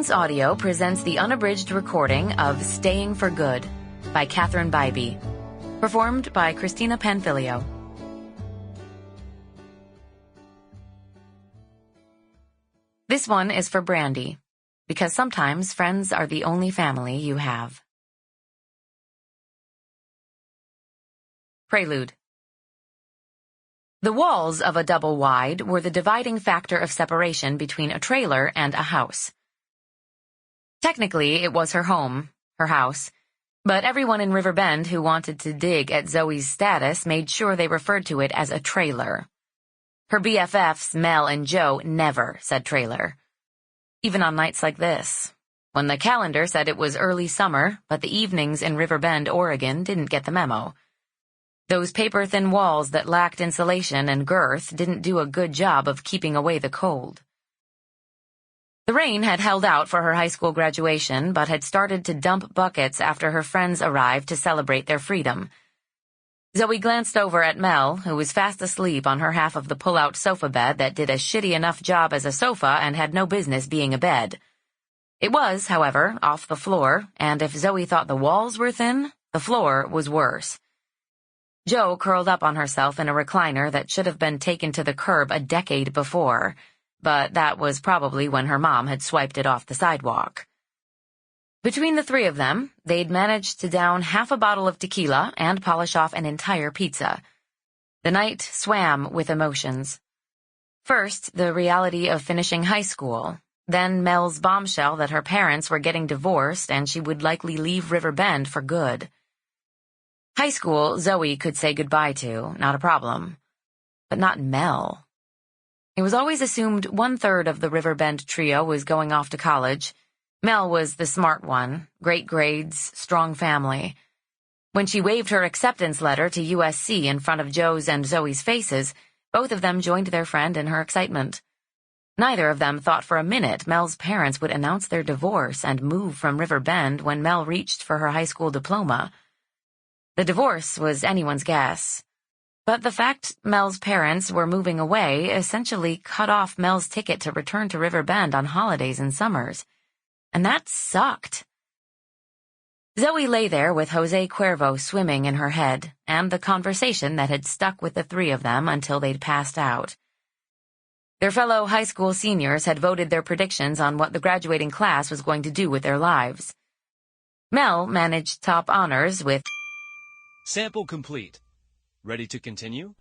Silence Audio presents the unabridged recording of Staying for Good by Bybee, performed by Cristina Panfilio. This one is for Brandy, because sometimes friends are the only family you have. Prelude. The walls of a double wide were the dividing factor of separation between a trailer and a house. Technically, it was her home, her house, but everyone in Riverbend who wanted to dig at Zoe's status made sure they referred to it as a trailer. Her BFFs, Mel and Jo, never said trailer. Even on nights like this, when the calendar said it was early summer, but the evenings in Riverbend, Oregon didn't get the memo. Those paper-thin walls that lacked insulation and girth didn't do a good job of keeping away the cold. The rain had held out for her high school graduation, but had started to dump buckets after her friends arrived to celebrate their freedom. Zoe glanced over at Mel, who was fast asleep on her half of the pull-out sofa bed that did a shitty enough job as a sofa and had no business being a bed. It was, however, off the floor, and if Zoe thought the walls were thin, the floor was worse. Jo curled up on herself in a recliner that should have been taken to the curb a decade before, but that was probably when her mom had swiped it off the sidewalk. Between the three of them, they'd managed to down half a bottle of tequila and polish off an entire pizza. The night swam with emotions. First, the reality of finishing high school, then Mel's bombshell that her parents were getting divorced and she would likely leave Riverbend for good. High school, Zoe could say goodbye to, not a problem. But not Mel. It was always assumed 1/3 of the Riverbend trio was going off to college. Mel was the smart one, great grades, strong family. When she waved her acceptance letter to USC in front of Jo's and Zoe's faces, both of them joined their friend in her excitement. Neither of them thought for a minute Mel's parents would announce their divorce and move from Riverbend when Mel reached for her high school diploma. The divorce was anyone's guess. But the fact Mel's parents were moving away essentially cut off Mel's ticket to return to Riverbend on holidays and summers. And that sucked. Zoe lay there with Jose Cuervo swimming in her head, and the conversation that had stuck with the three of them until they'd passed out. Their fellow high school seniors had voted their predictions on what the graduating class was going to do with their lives. Mel managed top honors with Sample complete. Ready to continue?